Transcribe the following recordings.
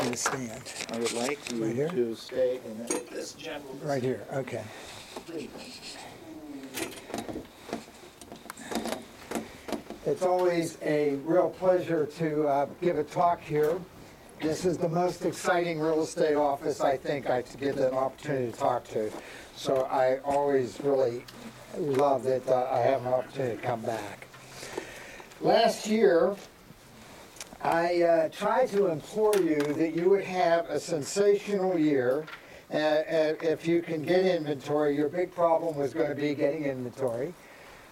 like you to stand? I would like you Right here? to stay in this general. Right here, okay. It's always a real pleasure to give a talk here. This is the most exciting real estate office I think I get an opportunity to talk to. So I always really love that I have an opportunity to come back. Last year, I tried to implore you that you would have a sensational year. If you can get inventory, your big problem was going to be getting inventory.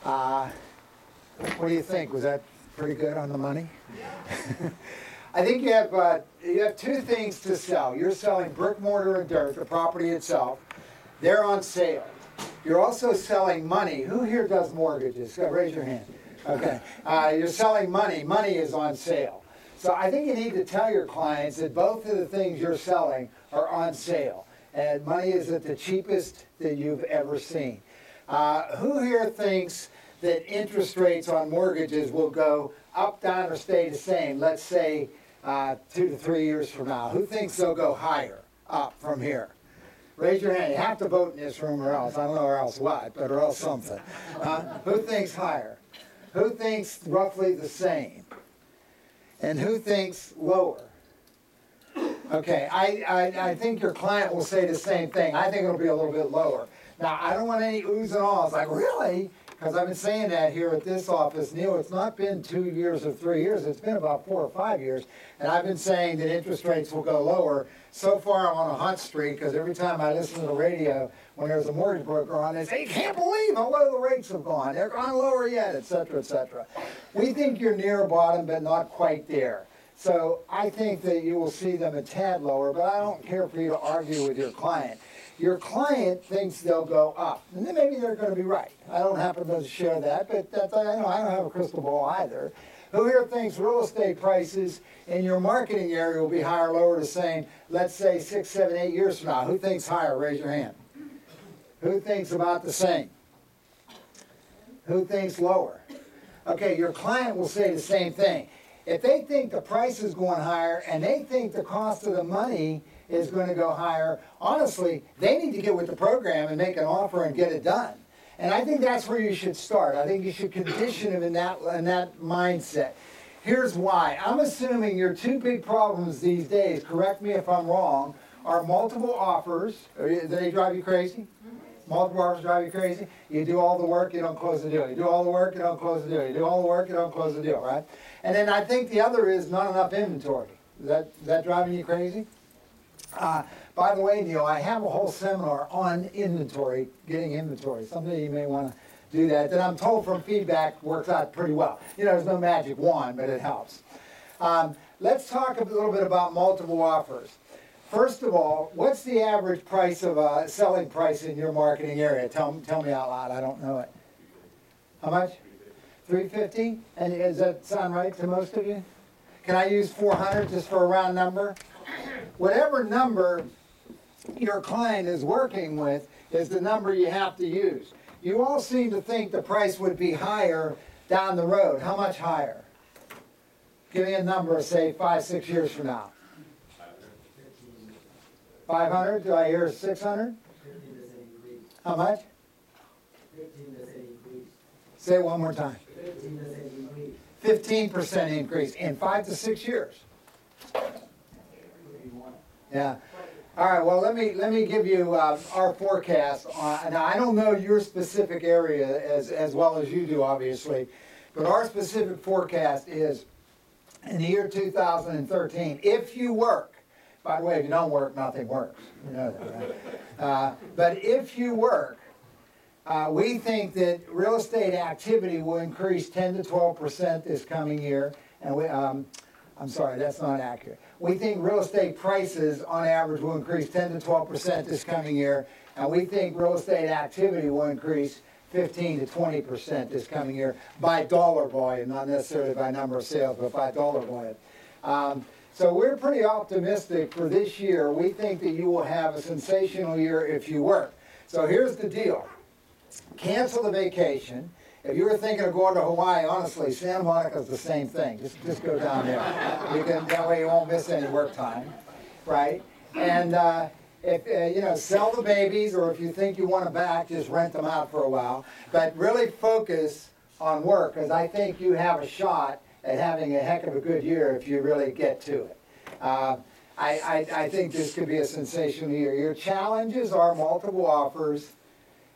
What do you think? Was that pretty good on the money? I think you have two things to sell. You're selling brick, mortar, and dirt, the property itself. They're on sale. You're also selling money. Who here does mortgages? Raise your hand. Okay. You're selling money. Money is on sale. So I think you need to tell your clients that both of the things you're selling are on sale. And money is at the cheapest that you've ever seen. Who here thinks that interest rates on mortgages will go up, down, or stay the same, let's say 2 to 3 years from now? Who thinks they'll go higher, up from here? Raise your hand. You have to vote in this room or else. I don't know or else what, but or else something. Who thinks higher? Who thinks roughly the same? And who thinks lower? Okay, I think your client will say the same thing. I think it'll be a little bit lower. Now, I don't want any oohs and ahs, like, really? Because I've been saying that here at this office, Neil, it's not been 2 years or 3 years, it's been about 4 or 5 years, and I've been saying that interest rates will go lower. So far I'm on a hunt streak, because every time I listen to the radio, when there's a mortgage broker on, they say, you can't believe how low the rates have gone, they're gone lower yet, et cetera, et cetera. We think you're near bottom, but not quite there. So I think that you will see them a tad lower, but I don't care for you to argue with your client. Your client thinks they'll go up, and then maybe they're going to be right. I don't happen to share that, but that's, I don't have a crystal ball either. Who here thinks real estate prices in your marketing area will be higher, lower, the same, let's say 6, 7, 8 years from now? Who thinks higher? Raise your hand. Who thinks about the same? Who thinks lower? Okay, your client will say the same thing. If they think the price is going higher and they think the cost of the money is going to go higher, honestly, they need to get with the program and make an offer and get it done. And I think that's where you should start. I think you should condition them in that mindset. Here's why. I'm assuming your two big problems these days, correct me if I'm wrong, are multiple offers. Do they drive you crazy? Multiple offers drive you crazy? You do all the work, you don't close the deal. You do all the work, you don't close the deal. You do all the work, you don't close the deal, right? And then I think the other is not enough inventory. Is that driving you crazy? By the way, Neil, I have a whole seminar on inventory, getting inventory. Someday you may want to do that. That I'm told from feedback works out pretty well. You know, there's no magic wand, but it helps. Let's talk a little bit about multiple offers. First of all, what's the average price of selling price in your marketing area? Tell me out loud. I don't know it. How much? $350? And does that sound right to most of you? Can I use 400 just for a round number? Whatever number your client is working with is the number you have to use. You all seem to think the price would be higher down the road. How much higher? Give me a number, say 5, 6 years from now. 500? Do I hear 600? How much? 15% increase. Say it one more time. 15% increase. 15% increase in 5 to 6 years. Yeah. All right. Well, let me give you our forecast. Now, I don't know your specific area as well as you do, obviously, but our specific forecast is in the year 2013. If you work, by the way, if you don't work, nothing works. You know that, right? But if you work, we think that real estate activity will increase 10 to 12% this coming year, and I'm sorry, that's not accurate. We think real estate prices, on average, will increase 10 to 12% this coming year, and we think real estate activity will increase 15 to 20% this coming year by dollar volume, not necessarily by number of sales, but by dollar volume. So we're pretty optimistic for this year. We think that you will have a sensational year if you work. So here's the deal. Cancel the vacation. If you were thinking of going to Hawaii, honestly, Santa Monica's the same thing. Just go down there. That way you won't miss any work time. right? And if sell the babies, or if you think you want them back, just rent them out for a while. But really focus on work, because I think you have a shot at having a heck of a good year if you really get to it. I think this could be a sensational year. Your challenges are multiple offers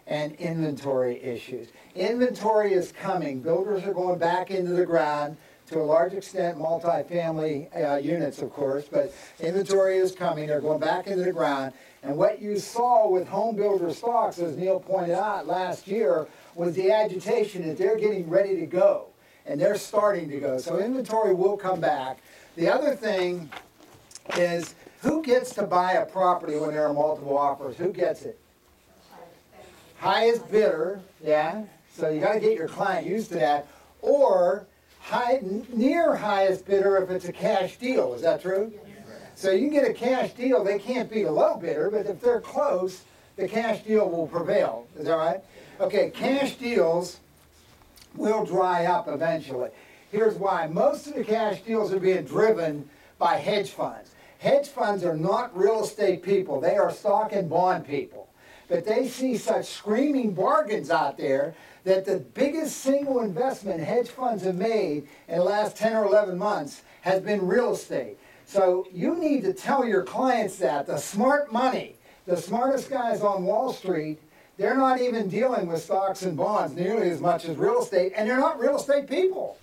and inventory issues. Inventory is coming. Builders are going back into the ground, to a large extent multifamily units, of course, but inventory is coming. They're going back into the ground. And what you saw with home builder stocks, as Neil pointed out last year, was the agitation that they're getting ready to go. And they're starting to go. So inventory will come back. The other thing is, who gets to buy a property when there are multiple offers? Who gets it? Highest bidder, yeah. So you got to get your client used to that. Or near highest bidder if it's a cash deal. Is that true? So you can get a cash deal. They can't beat a low bidder, but if they're close, the cash deal will prevail. Is that right? Okay, cash deals will dry up eventually. Here's why. Most of the cash deals are being driven by hedge funds. Hedge funds are not real estate people. They are stock and bond people. But they see such screaming bargains out there that the biggest single investment hedge funds have made in the last 10 or 11 months has been real estate. So you need to tell your clients that. The smart money, the smartest guys on Wall Street, they're not even dealing with stocks and bonds nearly as much as real estate, and they're not real estate people.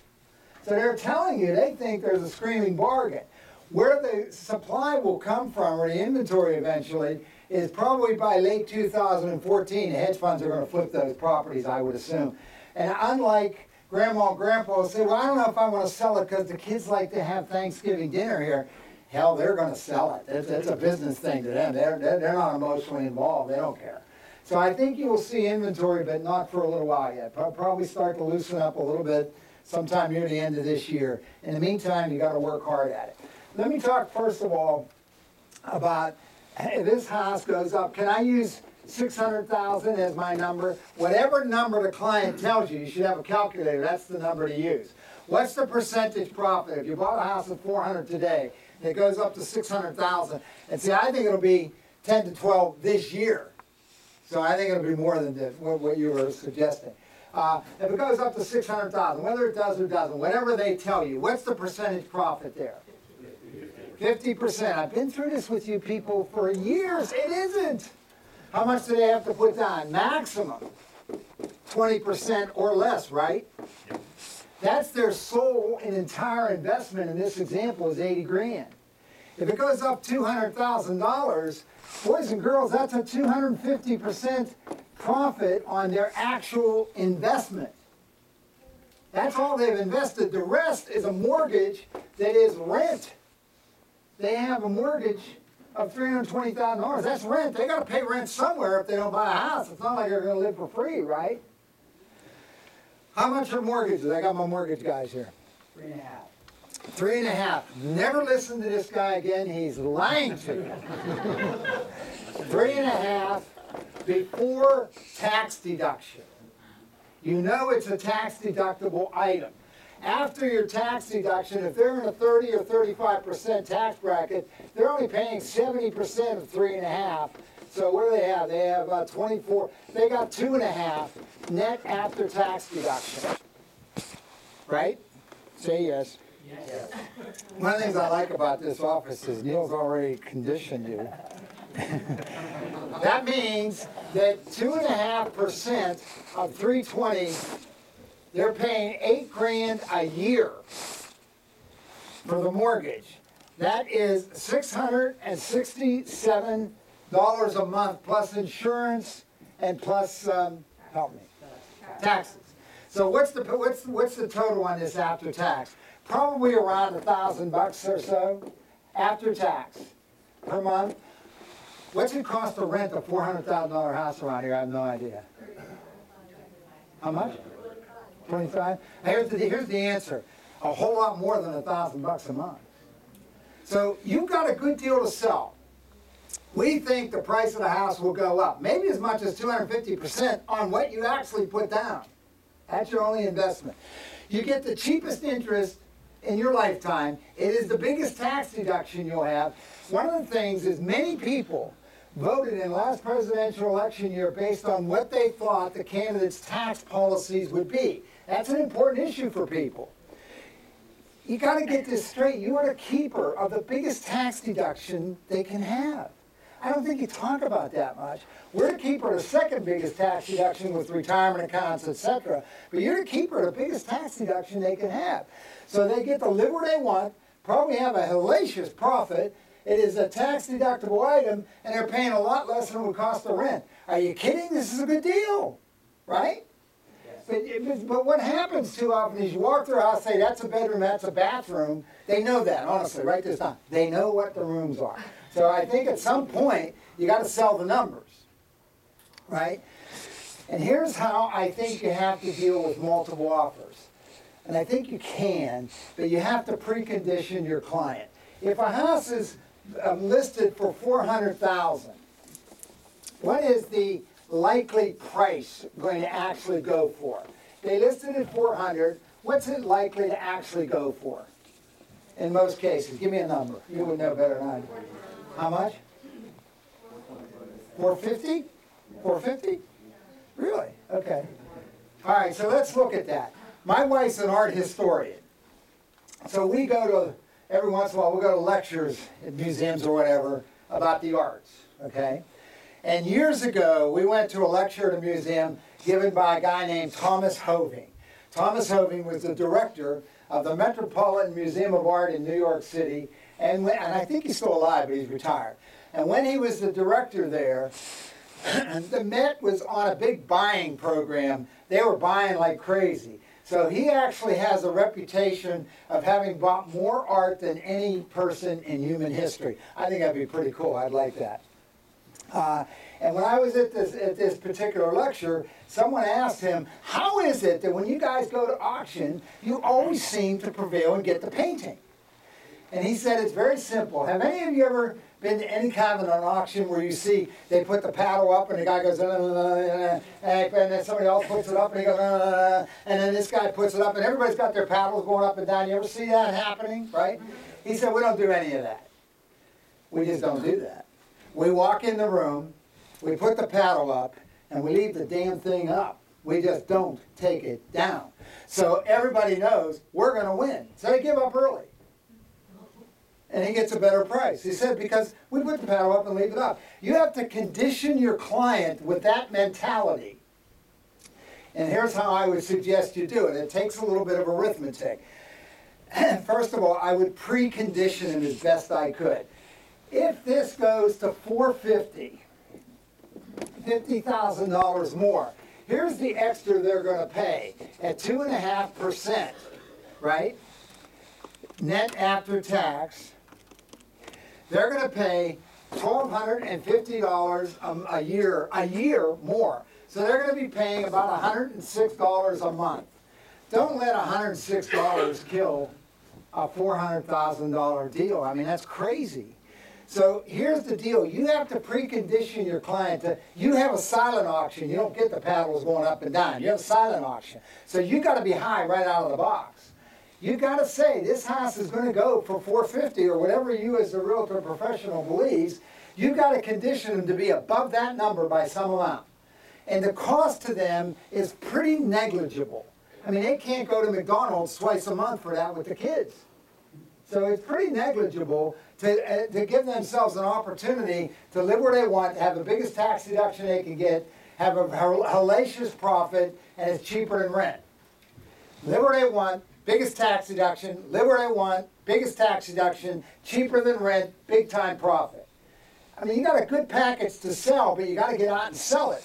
So they're telling you they think there's a screaming bargain. Where the supply will come from, or the inventory eventually, is probably by late 2014. Hedge funds are going to flip those properties, I would assume. And unlike Grandma and Grandpa will say, well, I don't know if I want to sell it because the kids like to have Thanksgiving dinner here. Hell, they're going to sell it. It's a business thing to them. They're not emotionally involved. They don't care. So I think you will see inventory, but not for a little while yet. Probably start to loosen up a little bit sometime near the end of this year. In the meantime, you got to work hard at it. Let me talk first of all about, hey, this house goes up. Can I use 600,000 as my number? Whatever number the client tells you, you should have a calculator. That's the number to use. What's the percentage profit? If you bought a house at 400 today, it goes up to 600,000. And see, I think it'll be 10 to 12 this year. So I think it'll be more than this, what you were suggesting. If it goes up to 600,000, whether it does or doesn't, whatever they tell you, what's the percentage profit there? 50%. I've been through this with you people for years. It isn't. How much do they have to put down? Maximum 20% or less, right? That's their sole and entire investment in this example is 80 grand. If it goes up $200,000, boys and girls, that's a 250% profit on their actual investment. That's all they've invested. The rest is a mortgage that is rent. They have a mortgage of $320,000. That's rent. They got to pay rent somewhere if they don't buy a house. It's not like they're going to live for free, right? How much are mortgages? I got my mortgage guys here. 3.5. 3.5. Never listen to this guy again. He's lying to you. 3.5 before tax deduction. You know it's a tax deductible item. After your tax deduction, if they're in a 30 or 35% tax bracket, they're only paying 70% of 3.5. So what do they have? They have 24. They got 2.5 net after tax deduction. Right? Say yes. Yes. One of the things I like about this office is Neil's already conditioned you. That means that 2.5% of 320. They're paying $8 grand a year for the mortgage. That is $667 a month plus insurance and plus help me, taxes. So what's the total on this after tax? Probably around $1,000 or so after tax per month. What's it cost to rent a $400,000 house around here? I have no idea. How much? 25? Here's the answer. A whole lot more than $1,000 a month. So you've got a good deal to sell. We think the price of the house will go up, maybe as much as 250% on what you actually put down. That's your only investment. You get the cheapest interest in your lifetime. It is the biggest tax deduction you'll have. One of the things is many people voted in last presidential election year based on what they thought the candidates' tax policies would be. That's an important issue for people. You got to get this straight. You are the keeper of the biggest tax deduction they can have. I don't think you talk about that much. We're the keeper of the second biggest tax deduction with retirement accounts, etc. But you're the keeper of the biggest tax deduction they can have. So they get to live where they want, probably have a hellacious profit. It is a tax deductible item, and they're paying a lot less than it would cost to rent. Are you kidding? This is a good deal, right? But what happens too often is you walk through a house, say that's a bedroom, that's a bathroom. They know that, honestly, write this down. They know what the rooms are. So I think at some point, you got to sell the numbers, right? And here's how I think you have to deal with multiple offers. And I think you can, but you have to precondition your client. If a house is listed for $400,000, what is the likely price going to actually go for? They listed at $400,000. What's it likely to actually go for? In most cases, give me a number. You would know better than I do. How much? $450,000? $450,000? Really? Okay. All right. So let's look at that. My wife's an art historian, so we go to every once in a while we go to lectures at museums or whatever about the arts. Okay. And years ago, we went to a lecture at a museum given by a guy named Thomas Hoving. Thomas Hoving was the director of the Metropolitan Museum of Art in New York City, and I think he's still alive, but he's retired. And when he was the director there, the Met was on a big buying program. They were buying like crazy. So he actually has a reputation of having bought more art than any person in human history. I think that'd be pretty cool. I'd like that. And when I was at this particular lecture, someone asked him, how is it that when you guys go to auction, you always seem to prevail and get the painting? And he said, it's very simple. Have any of you ever been to any kind of an auction where you see they put the paddle up and the guy goes, and then somebody else puts it up and he goes, and then this guy puts it up and everybody's got their paddles going up and down. You ever see that happening, right? He said, we don't do any of that. We just don't do that. We walk in the room, we put the paddle up, and we leave the damn thing up. We just don't take it down. So everybody knows we're going to win. So they give up early. And he gets a better price. He said, because we put the paddle up and leave it up. You have to condition your client with that mentality. And here's how I would suggest you do it. It takes a little bit of arithmetic. First of all, I would precondition him as best I could. If this goes to $450,000, $50,000 more, here's the extra they're going to pay at 2.5%, right? Net after tax. They're going to pay $1,250 a year more. So they're going to be paying about $106 a month. Don't let $106 kill a $400,000 deal. I mean, that's crazy. So here's the deal. You have to precondition your client to, you have a silent auction. You don't get the paddles going up and down. You have a silent auction. So you got to be high right out of the box. You got to say, this house is going to go for $450,000 or whatever you as a realtor professional believes. You've got to condition them to be above that number by some amount. And the cost to them is pretty negligible. I mean, they can't go to McDonald's twice a month for that with the kids. So it's pretty negligible to give themselves an opportunity to live where they want, have the biggest tax deduction they can get, have a hellacious profit, and it's cheaper than rent. Live where they want, biggest tax deduction, live where they want, biggest tax deduction, cheaper than rent, big time profit. I mean, you got a good package to sell, but you got to get out and sell it.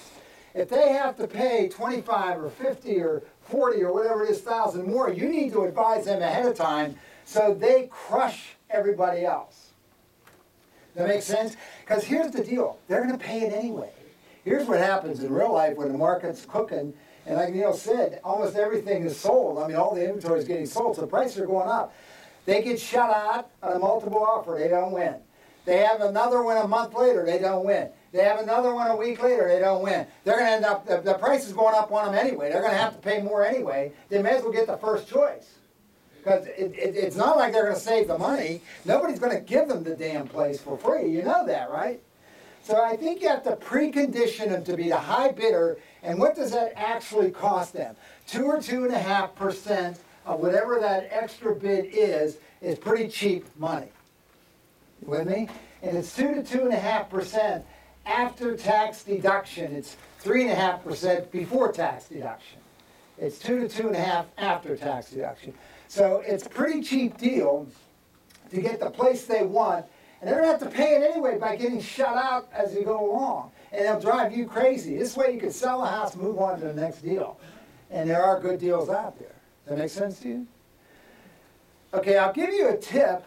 If they have to pay 25 or 50 or 40 or whatever it is thousand more, you need to advise them ahead of time so they crush everybody else. Does that make sense? Because here's the deal. They're going to pay it anyway. Here's what happens in real life when the market's cooking. And like Neil said, almost everything is sold. I mean, all the inventory is getting sold, so the prices are going up. They get shut out on a multiple offer. They don't win. They have another one a month later. They don't win. They have another one a week later. They don't win. They're going to end up, the price is going up on them anyway. They're going to have to pay more anyway. They may as well get the first choice. Because it's not like they're going to save the money. Nobody's going to give them the damn place for free. You know that, right? So I think you have to precondition them to be the high bidder. And what does that actually cost them? 2 or 2.5% of whatever that extra bid is pretty cheap money. You with me? And it's 2 to 2.5% after tax deduction. It's 3.5% before tax deduction. It's 2 to 2.5 after tax deduction. So it's a pretty cheap deal to get the place they want. And they're going to have to pay it anyway by getting shut out as you go along. And they'll drive you crazy. This way you can sell a house, move on to the next deal. And there are good deals out there. Does that make sense to you? Okay, I'll give you a tip.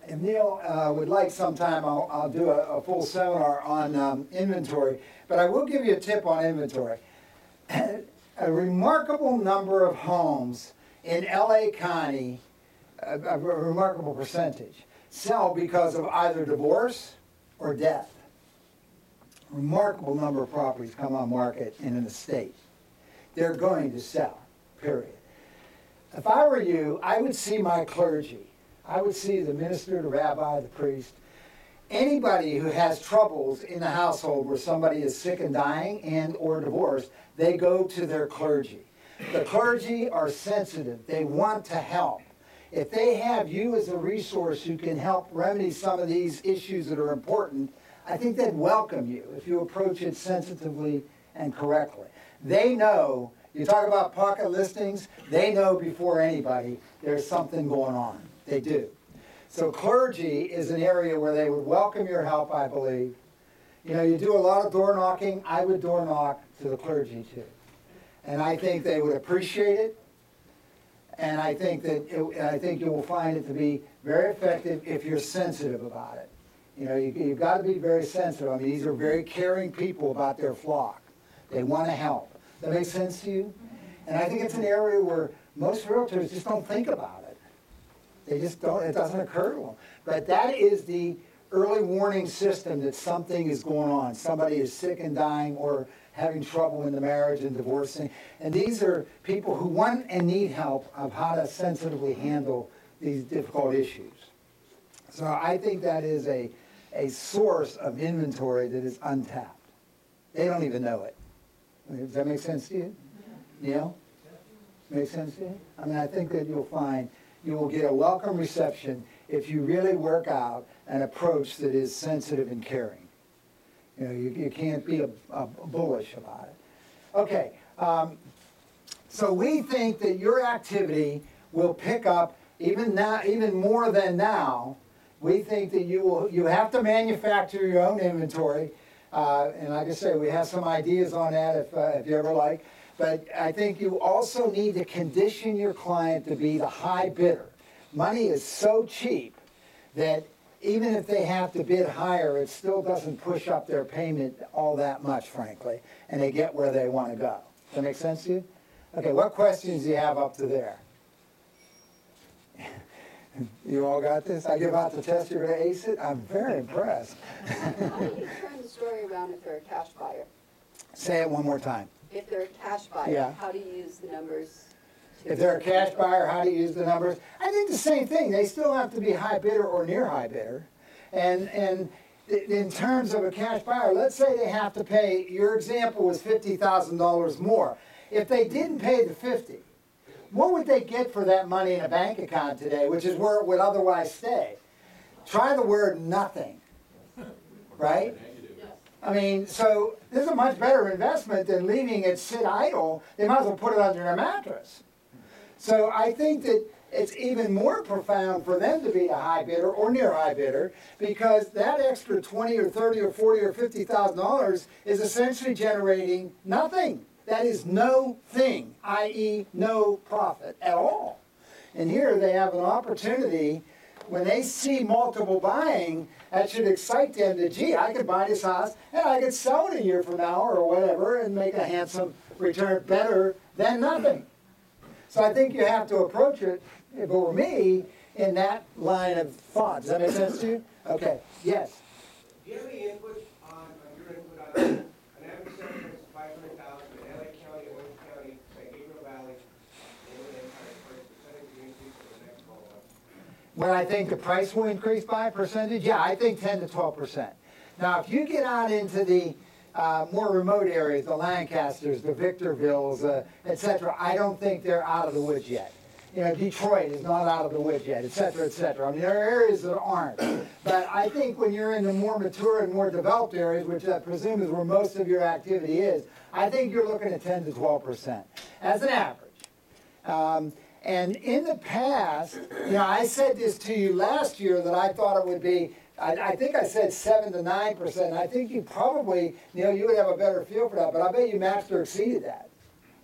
If Neil would like sometime, I'll do a full seminar on inventory. But I will give you a tip on inventory. A remarkable number of homes in LA County, a remarkable percentage, sell because of either divorce or death. A remarkable number of properties come on market in an estate. They're going to sell, period. If I were you, I would see my clergy. I would see the minister, the rabbi, the priest, anybody who has troubles in the household where somebody is sick and dying and or divorced, they go to their clergy. The clergy are sensitive. They want to help. If they have you as a resource who can help remedy some of these issues that are important, I think they'd welcome you if you approach it sensitively and correctly. They know, you talk about pocket listings, they know before anybody there's something going on. They do. So clergy is an area where they would welcome your help, I believe. You know, you do a lot of door knocking. I would door knock to the clergy too. And I think they would appreciate it. And I think you will find it to be very effective if you're sensitive about it. You know, you've got to be very sensitive. I mean, these are very caring people about their flock. They want to help. That makes sense to you? And I think it's an area where most realtors just don't think about it. They just don't, it doesn't occur to them. But that is the early warning system that something is going on. Somebody is sick and dying or having trouble in the marriage and divorcing. And these are people who want and need help of how to sensitively handle these difficult issues. So I think that is a source of inventory that is untapped. They don't even know it. I mean, does that make sense to you? Neil? Make sense to you? I mean, I think that you'll find you will get a welcome reception if you really work out an approach that is sensitive and caring. You know, you can't be a bullish about it. Okay, so we think that your activity will pick up even now, even more than now. We think that you have to manufacture your own inventory, and like I say, we have some ideas on that if you ever like. But I think you also need to condition your client to be the high bidder. Money is so cheap that even if they have to bid higher, it still doesn't push up their payment all that much, frankly, and they get where they want to go. Does that make sense to you? Okay, what questions do you have up to there? You all got this? I give out the test, you're going to ace it? I'm very impressed. How do you turn the story around if they're a cash buyer? Say it one more time. If they're a cash buyer, Yeah. how do you use the numbers? If they're a cash buyer, how do you use the numbers? I think the same thing. They still have to be high bidder or near high bidder. And in terms of a cash buyer, let's say they have to pay, your example was $50,000 more. If they didn't pay the 50, what would they get for that money in a bank account today, which is where it would otherwise stay? Try the word nothing, right? I mean, so this is a much better investment than leaving it sit idle. They might as well put it under their mattress. So I think that it's even more profound for them to be a high bidder or near high bidder, because that extra $20 or $30 or $40 or $50,000 is essentially generating nothing. That is no thing, i.e. no profit at all. And here they have an opportunity. When they see multiple buying, that should excite them that, gee, I could buy this house and I could sell it a year from now or whatever and make a handsome return better than nothing. So I think you have to approach it, if it were me, in that line of thought. Does that make sense to you? Okay, yes? Do you have any input on your input on an average sale price of $500,000 in LA County, Orange County, San Gabriel Valley, and what the entire price percentage you When I think the price will increase by a percentage, yeah, I think 10 to 12%. Now, if you get out into the more remote areas, the Lancasters, the Victorvilles, et cetera, I don't think they're out of the woods yet. You know, Detroit is not out of the woods yet, et cetera, et cetera. I mean, there are areas that aren't. But I think when you're in the more mature and more developed areas, which I presume is where most of your activity is, I think you're looking at 10 to 12% as an average. And in the past, you know, I said this to you last year that I thought it would be, I think I said 7 to 9%. I think you probably, you know, you would have a better feel for that, but I bet you matched or exceeded that.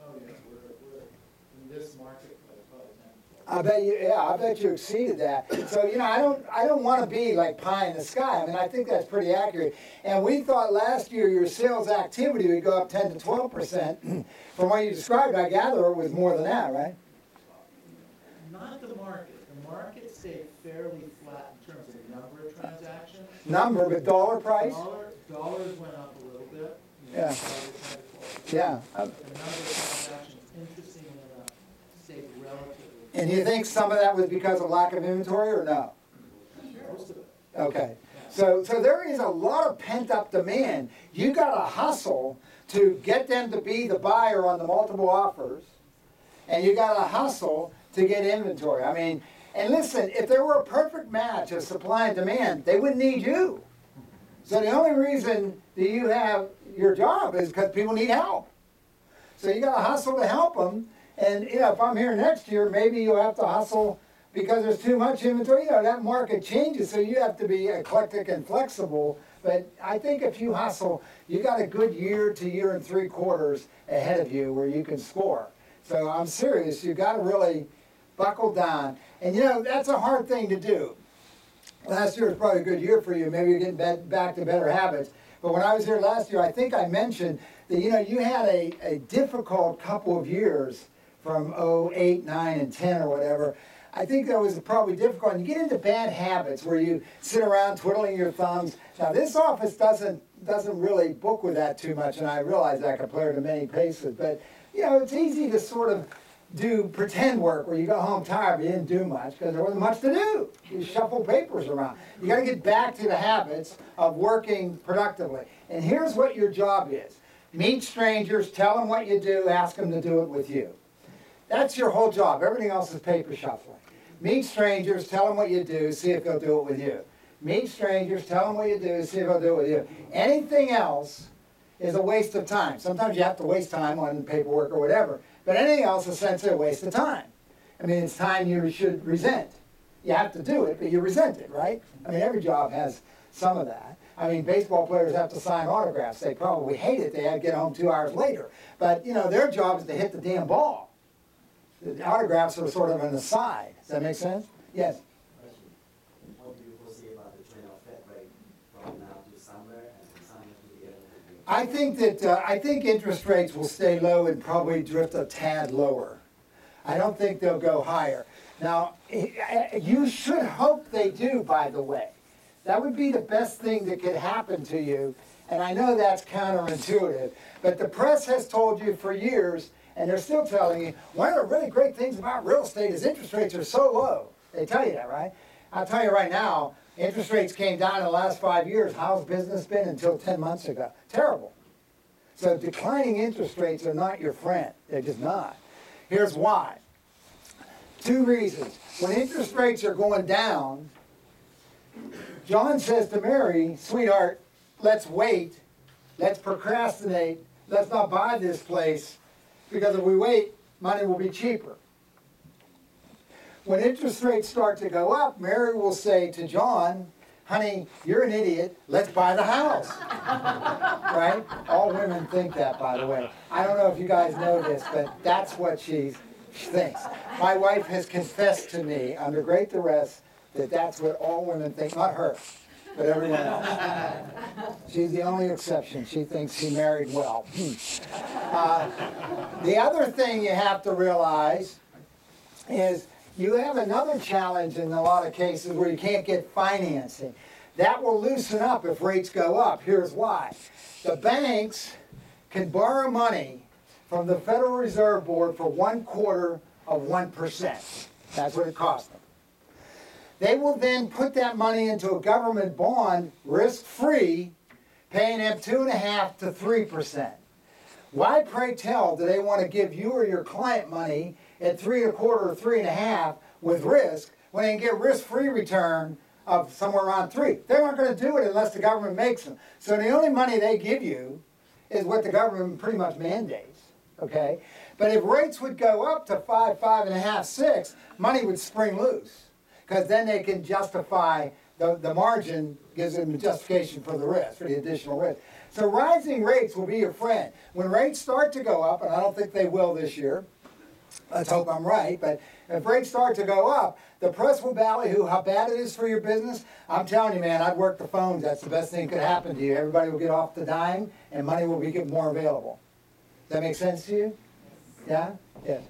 Oh, yes, we're in this market, probably 10. I bet you, yeah, I bet you exceeded that. So, you know, I don't want to be like pie in the sky. I mean, I think that's pretty accurate. And we thought last year your sales activity would go up 10 to 12%. From what you described, I gather it was more than that, right? Not the market. The market stayed fairly flat in terms of number of transactions. Number, but dollar price? Dollars went up a little bit. You know, Yeah. Yeah. The number of transactions, interestingly enough, stayed relatively. And you think some of that was because of lack of inventory or no? Most of it. Okay. So there is a lot of pent-up demand. You got to hustle to get them to be the buyer on the multiple offers, and you got to hustle to get inventory. I mean, and listen, if there were a perfect match of supply and demand, they wouldn't need you. So the only reason that you have your job is because people need help. So you got to hustle to help them. And you know, if I'm here next year, maybe you'll have to hustle because there's too much inventory. You know, that market changes, so you have to be eclectic and flexible. But I think if you hustle, you got a good year to year and 3 quarters ahead of you where you can score. So I'm serious. You got to really buckle down. And you know, that's a hard thing to do. Last year was probably a good year for you. Maybe you're getting back to better habits. But when I was here last year, I think I mentioned that, you know, you had a difficult couple of years from 08, 9, and 10 or whatever. I think that was probably difficult. And you get into bad habits where you sit around twiddling your thumbs. Now, this office doesn't really book with that too much, and I realize that compared to many places. But, you know, it's easy to sort of do pretend work where you go home tired but you didn't do much because there wasn't much to do. You shuffle papers around. You got to get back to the habits of working productively. And here's what your job is. Meet strangers, tell them what you do, ask them to do it with you. That's your whole job. Everything else is paper shuffling. Meet strangers, tell them what you do, see if they'll do it with you. Meet strangers, tell them what you do, see if they'll do it with you. Anything else is a waste of time. Sometimes you have to waste time on paperwork or whatever. But anything else is essentially a waste of time. I mean, it's time you should resent. You have to do it, but you resent it, right? I mean, every job has some of that. I mean, baseball players have to sign autographs. They probably hate it. They have to get home 2 hours later. But, you know, their job is to hit the damn ball. The autographs are sort of an aside. Does that make sense? Yes? What do you foresee about the trend of Fed rate from now to summer and from summer to the end of the year? I think interest rates will stay low and probably drift a tad lower. I don't think they'll go higher. Now, you should hope they do, by the way. That would be the best thing that could happen to you. And I know that's counterintuitive. But the press has told you for years, and they're still telling you, one of the really great things about real estate is interest rates are so low. They tell you that, right? I'll tell you right now, interest rates came down in the last 5 years. How's business been until 10 months ago? Terrible. So declining interest rates are not your friend. They're just not. Here's why. 2 reasons. When interest rates are going down, John says to Mary, sweetheart, let's wait, let's procrastinate, let's not buy this place, because if we wait, money will be cheaper. When interest rates start to go up, Mary will say to John, honey, you're an idiot, let's buy the house. Right? All women think that, by the way. I don't know if you guys know this, but that's what she thinks. My wife has confessed to me under great duress that that's what all women think, not her, but everyone else. She's the only exception. She thinks she married well. The other thing you have to realize is you have another challenge in a lot of cases where you can't get financing. That will loosen up if rates go up. Here's why. The banks can borrow money from the Federal Reserve Board for 1/4 of 1%. That's what it costs them. They will then put that money into a government bond, risk-free, paying them 2.5% to 3%. Why, pray tell, do they want to give you or your client money at 3.25% or 3.5% with risk when they can get risk-free return of somewhere around 3%? They're not going to do it unless the government makes them. So the only money they give you is what the government pretty much mandates. Okay, but if rates would go up to 5, 5.5, 6, money would spring loose, because then they can justify the margin, gives them a justification for the risk, for the additional risk. So rising rates will be your friend. When rates start to go up, and I don't think they will this year, let's hope I'm right, but if rates start to go up, the press will ballyhoo how bad it is for your business. I'm telling you, man, I'd work the phones. That's the best thing that could happen to you. Everybody will get off the dime, and money will be more available. Does that make sense to you? Yeah? Yes.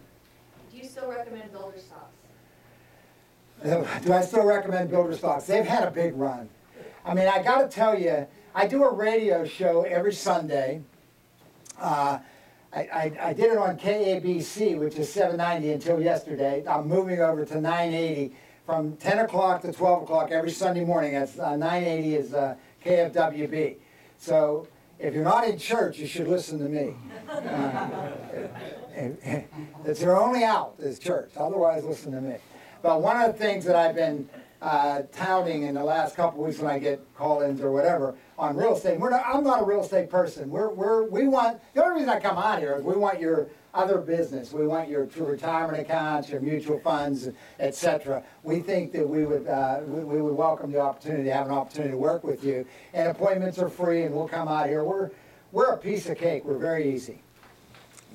Do you still recommend builder stocks? Do I still recommend builder stocks? They've had a big run. I mean, I got to tell you, I do a radio show every Sunday. I did it on KABC, which is 790 until yesterday. I'm moving over to 980 from 10 o'clock to 12 o'clock every Sunday morning. That's 980 is KFWB. So if you're not in church, you should listen to me. It's your only out is church. Otherwise, listen to me. But one of the things that I've been touting in the last couple of weeks when I get call-ins or whatever on real estate, I'm not a real estate person. We want, the only reason I come out here is we want your other business. We want your retirement accounts, your mutual funds, etc. We think that we would welcome the opportunity to have an opportunity to work with you. And appointments are free, and we'll come out here. We're a piece of cake. We're very easy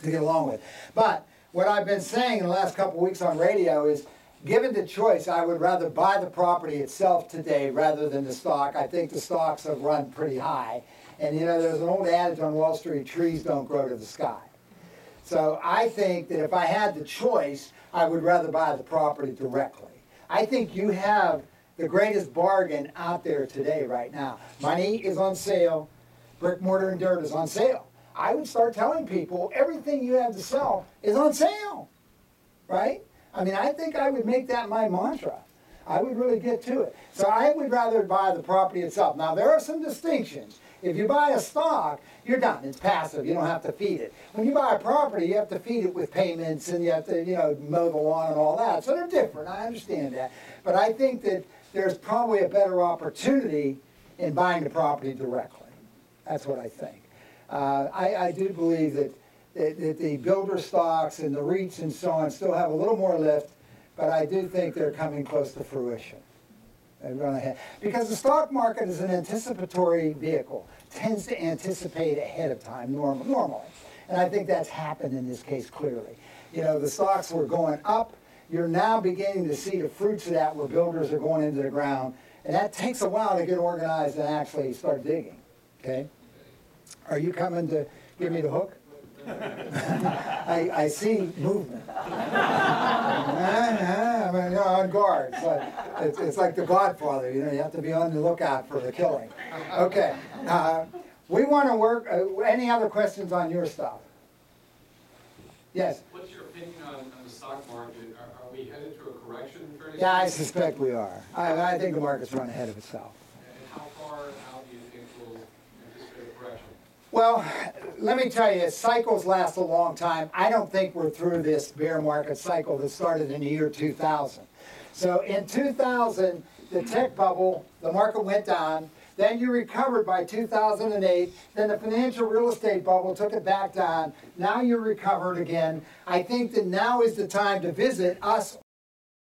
to get along with. But what I've been saying in the last couple of weeks on radio is, given the choice, I would rather buy the property itself today rather than the stock. I think the stocks have run pretty high. And you know, there's an old adage on Wall Street, trees don't grow to the sky. So I think that if I had the choice, I would rather buy the property directly. I think you have the greatest bargain out there today right now. Money is on sale. Brick, mortar, and dirt is on sale. I would start telling people everything you have to sell is on sale, right? I mean, I think I would make that my mantra. I would really get to it. So I would rather buy the property itself. Now, there are some distinctions. If you buy a stock, you're done. It's passive. You don't have to feed it. When you buy a property, you have to feed it with payments, and you have to, mow the lawn and all that. So they're different. I understand that. But I think that there's probably a better opportunity in buying the property directly. That's what I think. I do believe that the builder stocks and the REITs and so on still have a little more lift, but I do think they're coming close to fruition. They run ahead. Because the stock market is an anticipatory vehicle, tends to anticipate ahead of time normally. And I think that's happened in this case clearly. You know, the stocks were going up. You're now beginning to see the fruits of that where builders are going into the ground. And that takes a while to get organized and actually start digging. Okay? Are you coming to give me the hook? I see movement. I mean, you're on guard. It's like The Godfather. You have to be on the lookout for the killing. Okay. We want to work. Any other questions on your stuff? Yes. What's your opinion on the stock market? Are we headed to a correction fairly soon? Yeah, I suspect we are. I think the market's run ahead of itself. And how far out do you think we'll anticipate a correction? Well, let me tell you, cycles last a long time. I don't think we're through this bear market cycle that started in the year 2000. So in 2000, the tech bubble, the market went down. Then you recovered by 2008. Then the financial real estate bubble took it back down. Now you're recovered again. I think that now is the time to visit us